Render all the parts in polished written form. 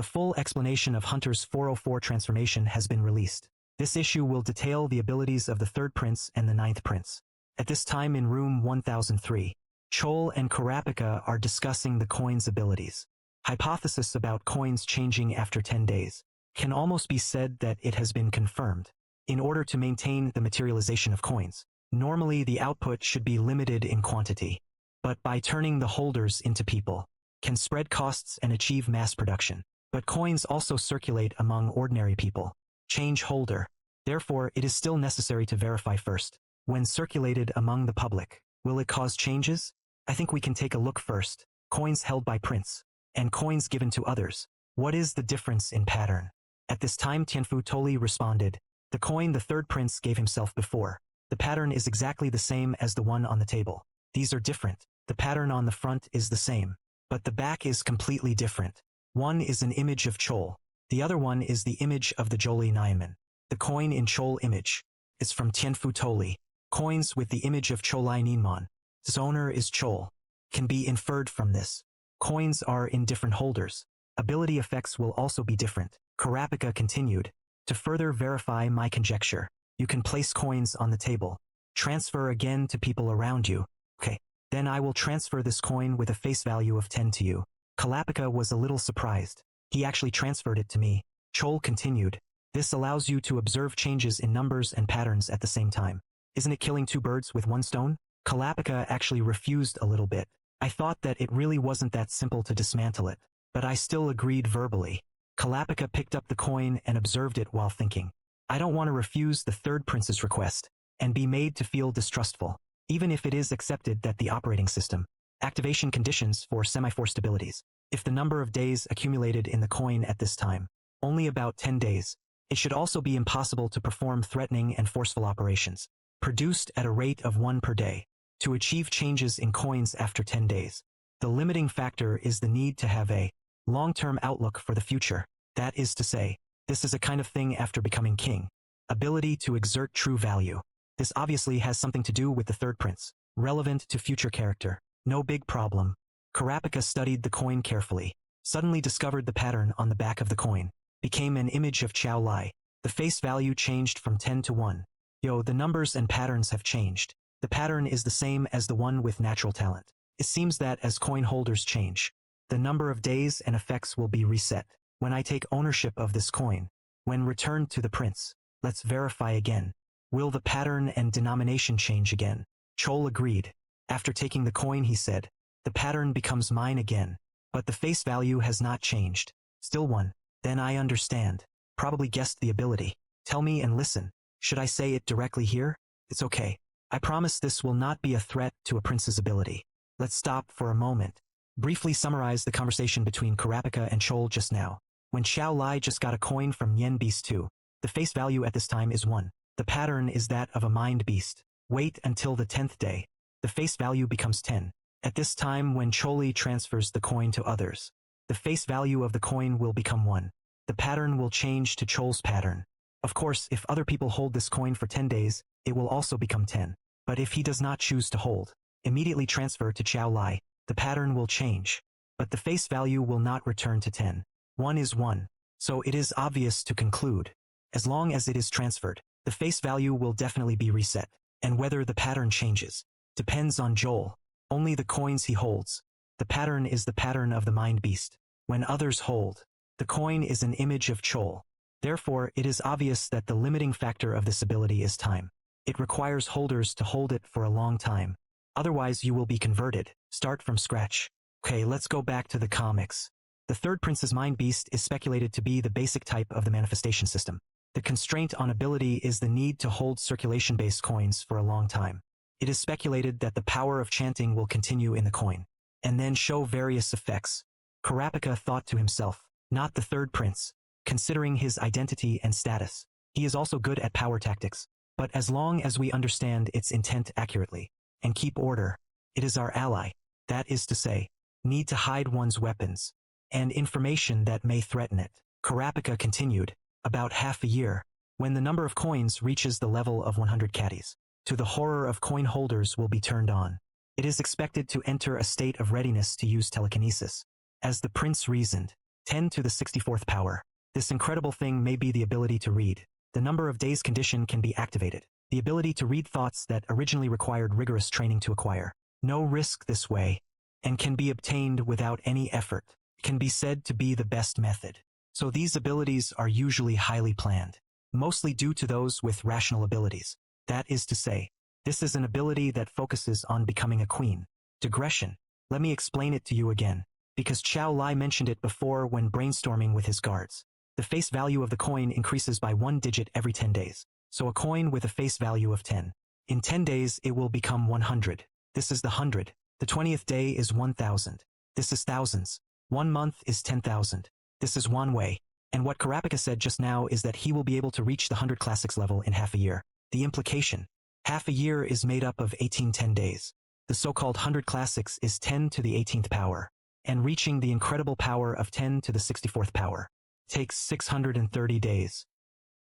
The full explanation of Hunter's 404 transformation has been released. This issue will detail the abilities of the third prince and the ninth prince. At this time in room 1003, Chol and Karapika are discussing the coin's abilities. Hypothesis about coins changing after 10 days. Can almost be said that it has been confirmed. In order to maintain the materialization of coins, normally the output should be limited in quantity. But by turning the holders into people, can spread costs and achieve mass production. But coins also circulate among ordinary people. Change holder. Therefore, it is still necessary to verify first. When circulated among the public, will it cause changes? I think we can take a look first. Coins held by prince, and coins given to others. What is the difference in pattern? At this time Tianfu Toli responded, the coin the third prince gave himself before. The pattern is exactly the same as the one on the table. These are different. The pattern on the front is the same, but the back is completely different. One is an image of Chol. The other one is the image of the Joli Nyaman. The coin in Chol image is from Tianfu Toli. Coins with the image of Cholai Ninman, its owner is Chol, can be inferred from this. Coins are in different holders. Ability effects will also be different. Karapika continued, to further verify my conjecture, you can place coins on the table. Transfer again to people around you. Okay, then I will transfer this coin with a face value of 10 to you. Karapika was a little surprised. He actually transferred it to me. Chol continued, this allows you to observe changes in numbers and patterns at the same time. Isn't it killing two birds with one stone? Karapika actually refused a little bit. I thought that it really wasn't that simple to dismantle it, but I still agreed verbally. Karapika picked up the coin and observed it while thinking. I don't want to refuse the third prince's request and be made to feel distrustful, even if it is accepted that the operating system. Activation conditions for semi-forced abilities. If the number of days accumulated in the coin at this time, only about 10 days, it should also be impossible to perform threatening and forceful operations, produced at a rate of 1 per day, to achieve changes in coins after 10 days. The limiting factor is the need to have a long-term outlook for the future. That is to say, this is a kind of thing after becoming king. Ability to exert true value. This obviously has something to do with the third prince, relevant to future character. No big problem. Karapika studied the coin carefully, suddenly discovered the pattern on the back of the coin, became an image of Chao Lai. The face value changed from 10 to 1. The numbers and patterns have changed. The pattern is the same as the one with natural talent. It seems that as coin holders change, the number of days and effects will be reset. When I take ownership of this coin, when returned to the prince, let's verify again. Will the pattern and denomination change again? Chol agreed. After taking the coin he said, the pattern becomes mine again, but the face value has not changed. Still 1. Then I understand. Probably guessed the ability. Tell me and listen. Should I say it directly here? It's okay. I promise this will not be a threat to a prince's ability. Let's stop for a moment. Briefly summarize the conversation between Karapika and Chol just now. When Chao Lai just got a coin from Yen Beast 2, the face value at this time is 1. The pattern is that of a mind beast. Wait until the 10th day. The face value becomes 10. At this time when Choli transfers the coin to others, the face value of the coin will become 1. The pattern will change to Chol's pattern. Of course, if other people hold this coin for 10 days, it will also become 10. But if he does not choose to hold, immediately transfer to Chao Lai, the pattern will change. But the face value will not return to 10. 1 is 1. So it is obvious to conclude. As long as it is transferred, the face value will definitely be reset. And whether the pattern changes depends on Joel. Only the coins he holds. The pattern is the pattern of the mind beast. When others hold, the coin is an image of Chol. Therefore, it is obvious that the limiting factor of this ability is time. It requires holders to hold it for a long time. Otherwise you will be converted. Start from scratch. Okay, let's go back to the comics. The third prince's mind beast is speculated to be the basic type of the manifestation system. The constraint on ability is the need to hold circulation-based coins for a long time. It is speculated that the power of chanting will continue in the coin, and then show various effects. Karapika thought to himself, not the third prince, considering his identity and status. He is also good at power tactics, but as long as we understand its intent accurately, and keep order, it is our ally. That is to say, need to hide one's weapons, and information that may threaten it. Karapika continued, about half a year, when the number of coins reaches the level of 100 caddies, to the horror of coin holders will be turned on. It is expected to enter a state of readiness to use telekinesis. As the prince reasoned, 10 to the 64th power. This incredible thing may be the ability to read. The number of days condition can be activated. The ability to read thoughts that originally required rigorous training to acquire. No risk this way, and can be obtained without any effort. Can be said to be the best method. So these abilities are usually highly planned, mostly due to those with rational abilities. That is to say, this is an ability that focuses on becoming a queen. Digression. Let me explain it to you again, because Qiao Lai mentioned it before when brainstorming with his guards. The face value of the coin increases by 1 digit every 10 days. So a coin with a face value of 10. In 10 days it will become 100. This is the 100. The 20th day is 1000. This is thousands. 1 month is 10,000. This is 1 way. And what Karapika said just now is that he will be able to reach the 100 classics level in half a year. The implication. Half a year is made up of 18 days. The so-called 100 classics is 10 to the 18th power. And reaching the incredible power of 10 to the 64th power takes 630 days.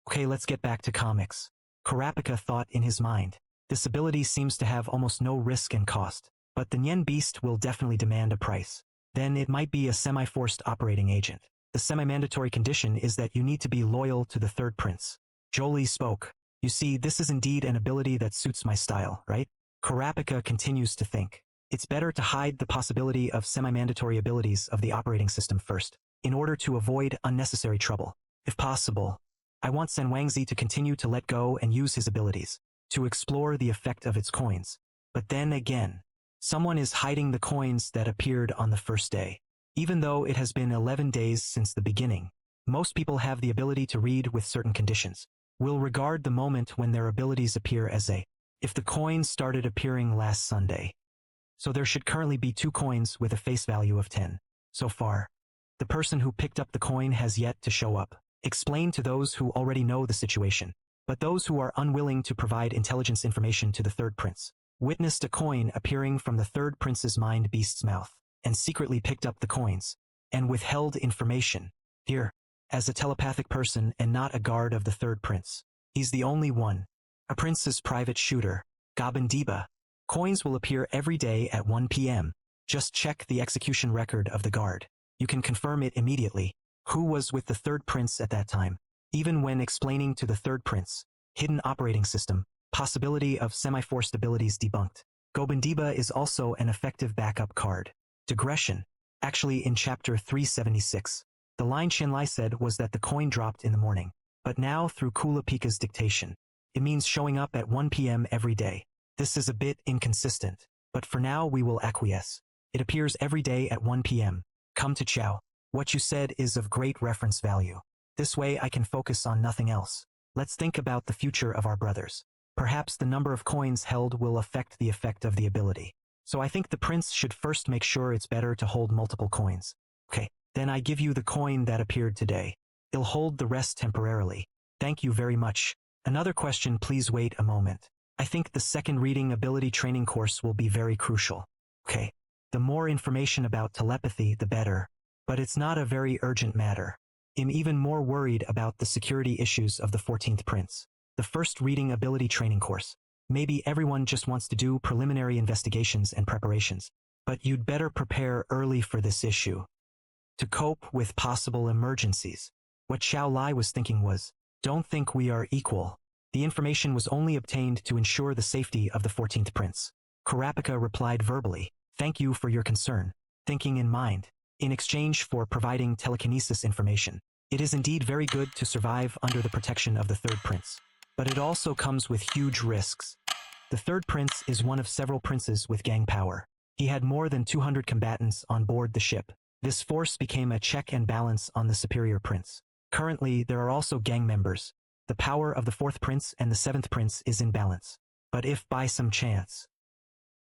Okay, let's get back to comics. Karapika thought in his mind. This ability seems to have almost no risk and cost, but the Nyen Beast will definitely demand a price. Then it might be a semi-forced operating agent. The semi-mandatory condition is that you need to be loyal to the third prince. Jolie spoke. You see, this is indeed an ability that suits my style, right? Karapika continues to think. It's better to hide the possibility of semi-mandatory abilities of the operating system first, in order to avoid unnecessary trouble. If possible, I want Sen Wangzi to continue to let go and use his abilities, to explore the effect of its coins. But then again, someone is hiding the coins that appeared on the first day. Even though it has been 11 days since the beginning, most people have the ability to read with certain conditions. Will regard the moment when their abilities appear as a, if the coins started appearing last Sunday. So there should currently be 2 coins with a face value of 10. So far, the person who picked up the coin has yet to show up. Explain to those who already know the situation. But those who are unwilling to provide intelligence information to the third prince witnessed a coin appearing from the third prince's mind beast's mouth, and secretly picked up the coins, and withheld information. Here, as a telepathic person and not a guard of the third prince. He's the only one. A prince's private shooter. Gobandiba. Coins will appear every day at 1 p.m. Just check the execution record of the guard. You can confirm it immediately. Who was with the third prince at that time? Even when explaining to the third prince, hidden operating system, possibility of semi-forced abilities debunked. Gobandiba is also an effective backup card. Digression. Actually in chapter 376, the line Shinlai said was that the coin dropped in the morning. But now through Kulapika's dictation, it means showing up at 1 p.m. every day. This is a bit inconsistent, but for now we will acquiesce. It appears every day at 1 p.m. Come to Qiao. What you said is of great reference value. This way I can focus on nothing else. Let's think about the future of our brothers. Perhaps the number of coins held will affect the effect of the ability. So I think the prince should first make sure it's better to hold multiple coins. Okay, then I give you the coin that appeared today. It'll hold the rest temporarily. Thank you very much. Another question, please wait a moment. I think the second reading ability training course will be very crucial. Okay, the more information about telepathy the better. But it's not a very urgent matter. I'm even more worried about the security issues of the 14th prince. The first reading ability training course. Maybe everyone just wants to do preliminary investigations and preparations. But you'd better prepare early for this issue. To cope with possible emergencies. What Xiao Lai was thinking was, don't think we are equal. The information was only obtained to ensure the safety of the 14th prince. Karapika replied verbally, thank you for your concern. Thinking in mind. In exchange for providing telekinesis information, it is indeed very good to survive under the protection of the third prince. But it also comes with huge risks. The third prince is one of several princes with gang power. He had more than 200 combatants on board the ship. This force became a check and balance on the superior prince. Currently, there are also gang members. The power of the fourth prince and the seventh prince is in balance. But if by some chance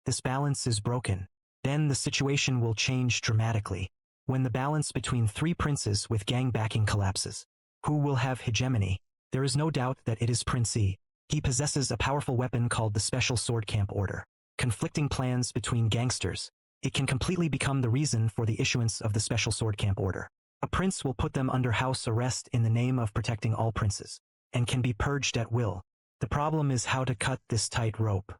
this balance is broken, then the situation will change dramatically. When the balance between 3 princes with gang backing collapses, who will have hegemony? There is no doubt that it is Prince E. He possesses a powerful weapon called the Special Sword Camp Order. Conflicting plans between gangsters. It can completely become the reason for the issuance of the Special Sword Camp Order. A prince will put them under house arrest in the name of protecting all princes, and can be purged at will. The problem is how to cut this tight rope.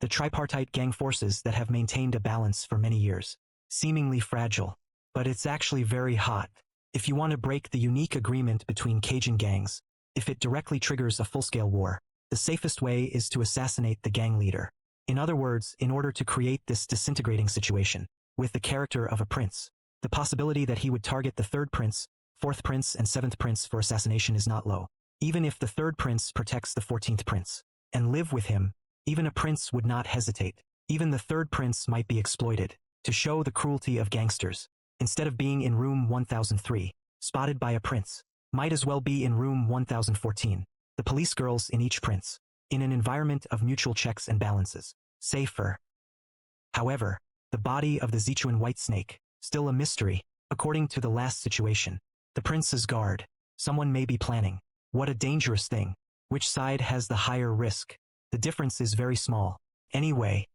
The tripartite gang forces that have maintained a balance for many years, seemingly fragile, but it's actually very hot. If you want to break the unique agreement between Cajun gangs, if it directly triggers a full-scale war, the safest way is to assassinate the gang leader. In other words, in order to create this disintegrating situation, with the character of a prince, the possibility that he would target the third prince, fourth prince, and seventh prince for assassination is not low. Even if the third prince protects the 14th prince and live with him, even a prince would not hesitate. Even the third prince might be exploited to show the cruelty of gangsters. Instead of being in room 1003, spotted by a prince, might as well be in room 1014, the police girls in each prince, in an environment of mutual checks and balances. Safer. However, the body of the Sichuan white snake, still a mystery, according to the last situation. The prince's guard. Someone may be planning. What a dangerous thing. Which side has the higher risk? The difference is very small. Anyway,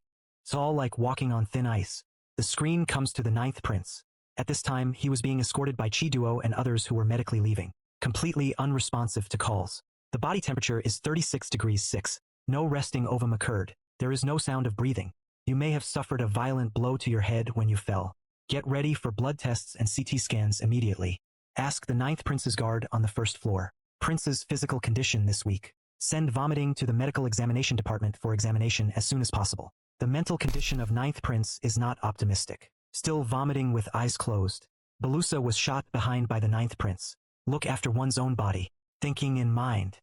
it's all like walking on thin ice. The screen comes to the 9th prince. At this time, he was being escorted by Chi Duo and others who were medically leaving, completely unresponsive to calls. The body temperature is 36 degrees 6. No resting ovum occurred. There is no sound of breathing. You may have suffered a violent blow to your head when you fell. Get ready for blood tests and CT scans immediately. Ask the 9th prince's guard on the 1st floor. Prince's physical condition this week. Send vomiting to the medical examination department for examination as soon as possible. The mental condition of 9th prince is not optimistic. Still vomiting with eyes closed. Belusa was shot behind by the 9th prince. Look after one's own body. Thinking in mind.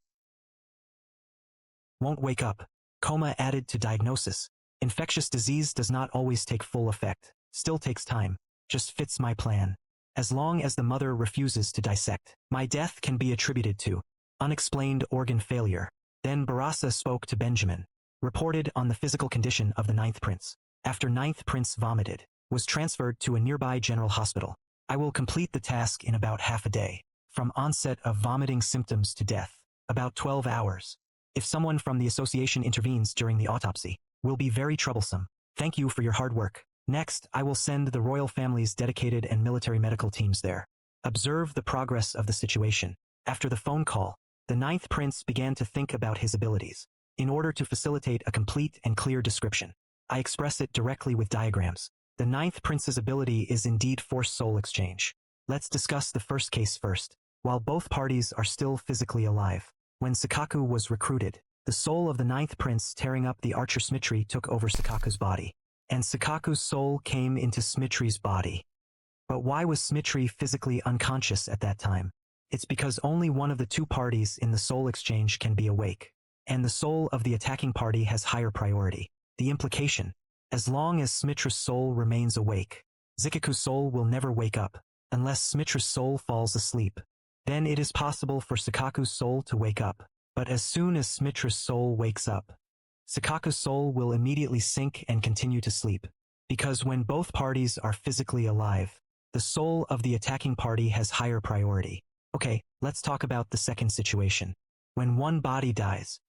Won't wake up. Coma added to diagnosis. Infectious disease does not always take full effect. Still takes time. Just fits my plan. As long as the mother refuses to dissect, my death can be attributed to unexplained organ failure. Then Barasa spoke to Benjamin. Reported on the physical condition of the 9th prince. After 9th prince vomited, was transferred to a nearby general hospital. I will complete the task in about half a day. From onset of vomiting symptoms to death, about 12 hours. If someone from the association intervenes during the autopsy, will be very troublesome. Thank you for your hard work. Next, I will send the royal family's dedicated and military medical teams there. Observe the progress of the situation. After the phone call, the 9th prince began to think about his abilities. In order to facilitate a complete and clear description, I express it directly with diagrams. The 9th prince's ability is indeed forced soul exchange. Let's discuss the first case first. While both parties are still physically alive, when Sakaku was recruited, the soul of the 9th prince tearing up the archer Smitri took over Sakaku's body, and Sakaku's soul came into Smitri's body. But why was Smitri physically unconscious at that time? It's because only one of the two parties in the soul exchange can be awake, and the soul of the attacking party has higher priority. The implication: as long as Smitra's soul remains awake, Zikaku's soul will never wake up, unless Smitra's soul falls asleep. Then it is possible for Sakaku's soul to wake up. But as soon as Smitra's soul wakes up, Sakaku's soul will immediately sink and continue to sleep. Because when both parties are physically alive, the soul of the attacking party has higher priority. Okay, let's talk about the second situation. When one body dies,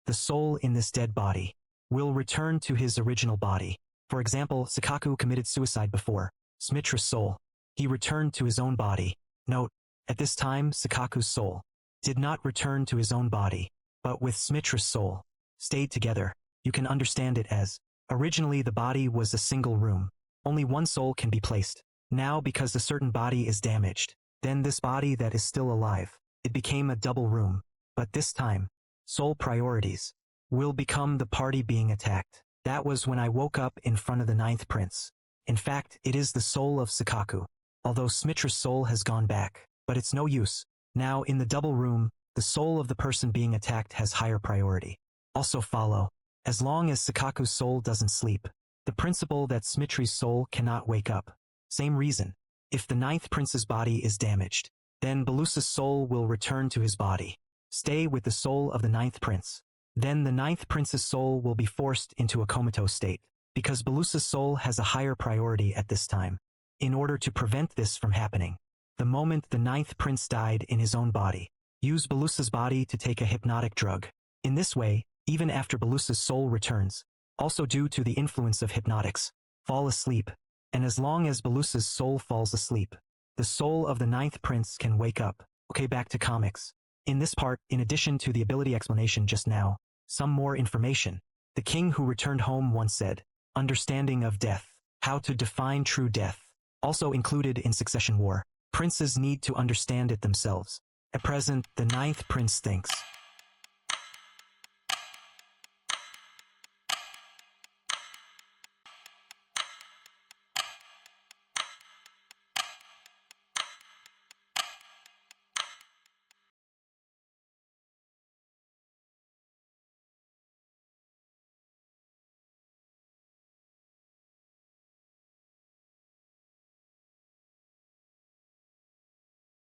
the soul in this dead body will return to his original body. For example, Sakaku committed suicide before Smitra's soul. He returned to his own body. Note, at this time Sakaku's soul did not return to his own body, but with Smitra's soul stayed together. You can understand it as, originally the body was a single room. Only one soul can be placed. Now because a certain body is damaged, then this body that is still alive, it became a double room. But this time, soul priorities will become the party being attacked. That was when I woke up in front of the 9th prince. In fact, it is the soul of Sakaku. Although Smitra's soul has gone back, but it's no use. Now in the double room, the soul of the person being attacked has higher priority. Also follow, as long as Sakaku's soul doesn't sleep, the principle that Smitri's soul cannot wake up. Same reason. If the 9th prince's body is damaged, then Belusa's soul will return to his body. Stay with the soul of the 9th prince. Then the 9th prince's soul will be forced into a comatose state, because Belusa's soul has a higher priority at this time. In order to prevent this from happening, the moment the 9th prince died in his own body, use Belusa's body to take a hypnotic drug. In this way, even after Belusa's soul returns, also due to the influence of hypnotics, fall asleep, and as long as Belusa's soul falls asleep, the soul of the 9th prince can wake up. Okay, back to comics. In this part, in addition to the ability explanation just now, some more information. The king who returned home once said, understanding of death, how to define true death. Also included in Succession War, princes need to understand it themselves. At present, the ninth prince thinks.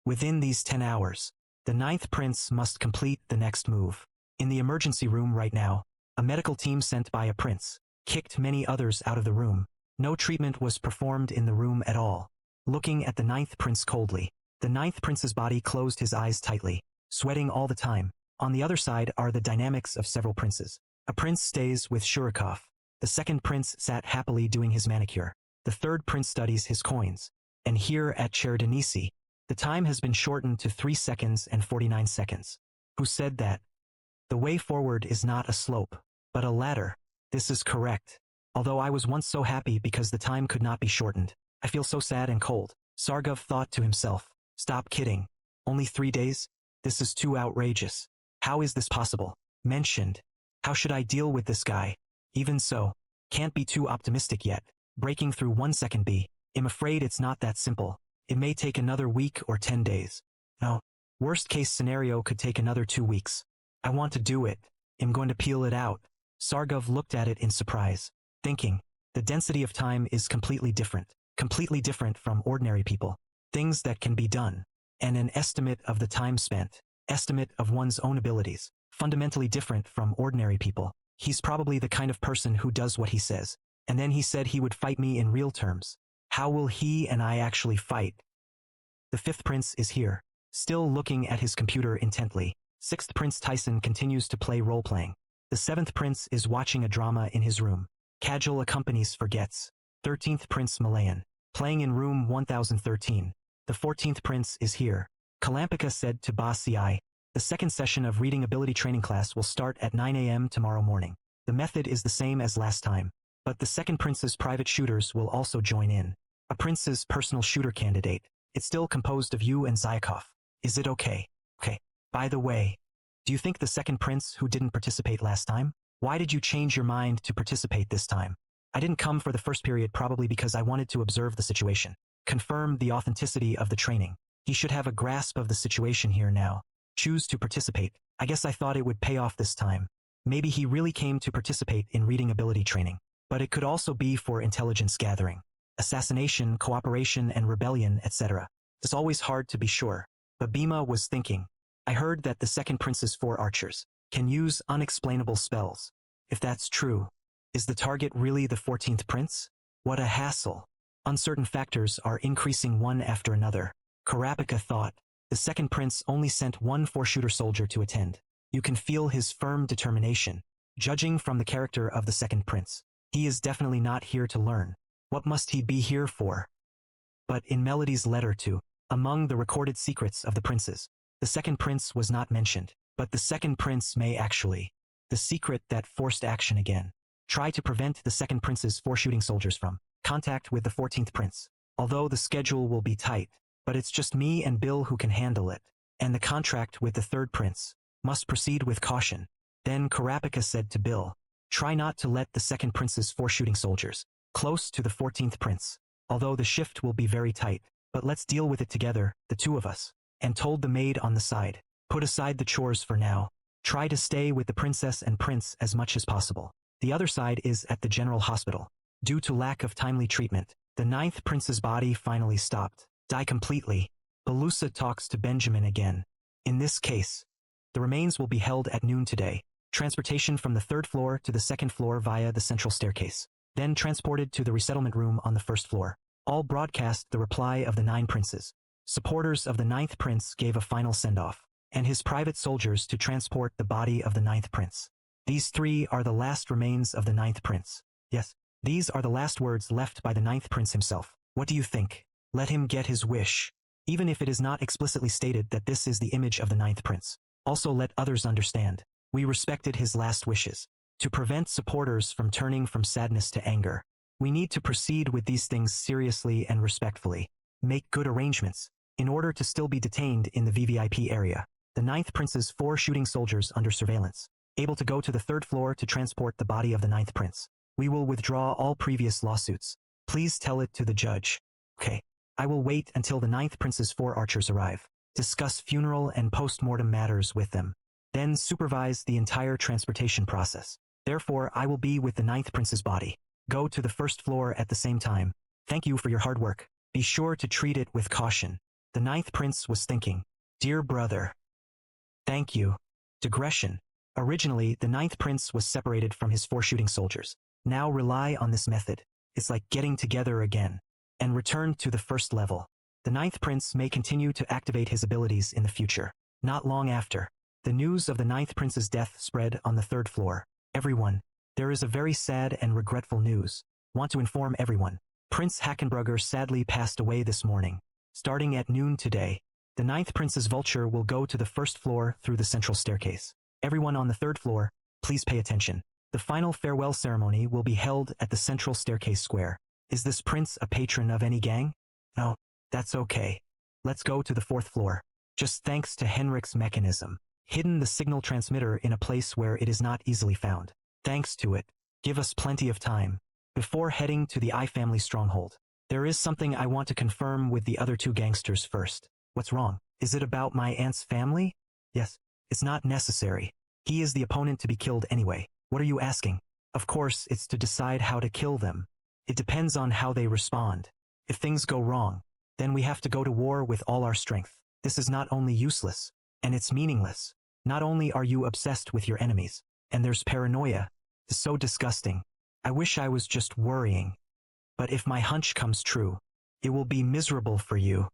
Within these 10 hours, the ninth prince must complete the next move. In the emergency room right now, a medical team sent by a prince kicked many others out of the room. No treatment was performed in the room at all. Looking at the ninth prince coldly, the ninth prince's body closed his eyes tightly, sweating all the time. On the other side are the dynamics of several princes. A prince stays with Shurikov. The second prince sat happily doing his manicure. The third prince studies his coins. And here at Cherdenisi, the time has been shortened to 3 seconds and 49 seconds. Who said that? The way forward is not a slope, but a ladder. This is correct. Although I was once so happy because the time could not be shortened, I feel so sad and cold. Sargov thought to himself, stop kidding. Only 3 days? This is too outrageous. How is this possible? Mentioned. How should I deal with this guy? Even so, can't be too optimistic yet. Breaking through 1 second B. I'm afraid it's not that simple. It may take another week or 10 days. No. Worst case scenario could take another 2 weeks. I want to do it. I'm going to peel it out. Sargov looked at it in surprise, thinking, the density of time is completely different from ordinary people. Things that can be done. And an estimate of the time spent, estimate of one's own abilities, fundamentally different from ordinary people. He's probably the kind of person who does what he says. And then he said he would fight me in real terms. How will he and I actually fight? The fifth prince is here, still looking at his computer intently. Sixth Prince Tyson continues to play role-playing. The seventh prince is watching a drama in his room. Kajal accompanies Forgets. 13th Prince Malayan, playing in room 1013. The 14th prince is here. Kalampika said to Boss CI, the second session of reading ability training class will start at 9 a.m. tomorrow morning. The method is the same as last time, but the second prince's private shooters will also join in. A prince's personal shooter candidate. It's still composed of you and Zyakov. Is it okay? Okay. By the way, do you think the second prince who didn't participate last time? Why did you change your mind to participate this time? I didn't come for the first period probably because I wanted to observe the situation. Confirm the authenticity of the training. He should have a grasp of the situation here now. Choose to participate. I guess I thought it would pay off this time. Maybe he really came to participate in reading ability training. But it could also be for intelligence gathering. Assassination, cooperation, and rebellion, etc. It's always hard to be sure. But Bhima was thinking. I heard that the second prince's 4 archers can use unexplainable spells. If that's true, is the target really the 14th prince? What a hassle. Uncertain factors are increasing one after another. Karapika thought. The second prince only sent 1 4-shooter soldier to attend. You can feel his firm determination. Judging from the character of the second prince, he is definitely not here to learn. What must he be here for? But in Melody's letter to, among the recorded secrets of the princes, the second prince was not mentioned, but the second prince may actually. The secret that forced action again. Try to prevent the second prince's 4 shooting soldiers from contact with the 14th prince. Although the schedule will be tight, but it's just me and Bill who can handle it. And the contract with the third prince must proceed with caution. Then Karapika said to Bill, try not to let the second prince's 4 shooting soldiers close to the 14th prince. Although the shift will be very tight, but let's deal with it together, the 2 of us. And told the maid on the side, put aside the chores for now. Try to stay with the princess and prince as much as possible. The other side is at the general hospital. Due to lack of timely treatment, the 9th prince's body finally stopped. Die completely. Belusa talks to Benjamin again. In this case, the remains will be held at noon today. Transportation from the 3rd floor to the 2nd floor via the central staircase. Then transported to the resettlement room on the 1st floor. All broadcast the reply of the 9 princes. Supporters of the 9th prince gave a final send-off, and his private soldiers to transport the body of the 9th prince. These 3 are the last remains of the 9th prince. Yes, these are the last words left by the 9th prince himself. What do you think? Let him get his wish. Even if it is not explicitly stated that this is the image of the 9th prince. Also let others understand. We respected his last wishes. To prevent supporters from turning from sadness to anger, we need to proceed with these things seriously and respectfully. Make good arrangements. in order to still be detained in the VVIP area. The ninth prince's 4 shooting soldiers under surveillance, able to go to the 3rd floor to transport the body of the ninth prince. We will withdraw all previous lawsuits. Please tell it to the judge. Okay. I will wait until the ninth prince's 4 archers arrive. Discuss funeral and post-mortem matters with them. Then supervise the entire transportation process. Therefore, I will be with the ninth prince's body. Go to the 1st floor at the same time. Thank you for your hard work. Be sure to treat it with caution. The ninth prince was thinking, dear brother. Thank you. Digression. Originally, the ninth prince was separated from his 4 shooting soldiers. Now rely on this method. It's like getting together again. And return to the 1st level. The ninth prince may continue to activate his abilities in the future. Not long after, the news of the ninth prince's death spread on the 3rd floor. Everyone, there is a very sad and regretful news. Want to inform everyone. Prince Halkenburg sadly passed away this morning. Starting at noon today, the ninth prince's vulture will go to the 1st floor through the central staircase. Everyone on the 3rd floor, please pay attention. The final farewell ceremony will be held at the central staircase square. Is this prince a patron of any gang? No, that's okay. Let's go to the 4th floor. Just thanks to Henrik's mechanism, hidden the signal transmitter in a place where it is not easily found. Thanks to it, give us plenty of time. Before heading to the I family stronghold, there is something I want to confirm with the other 2 gangsters first. What's wrong? Is it about my aunt's family? Yes, it's not necessary. He is the opponent to be killed anyway. What are you asking? Of course, it's to decide how to kill them. It depends on how they respond. If things go wrong, then we have to go to war with all our strength. This is not only useless, and it's meaningless. Not only are you obsessed with your enemies, and there's paranoia. It's so disgusting. I wish I was just worrying. But if my hunch comes true, it will be miserable for you.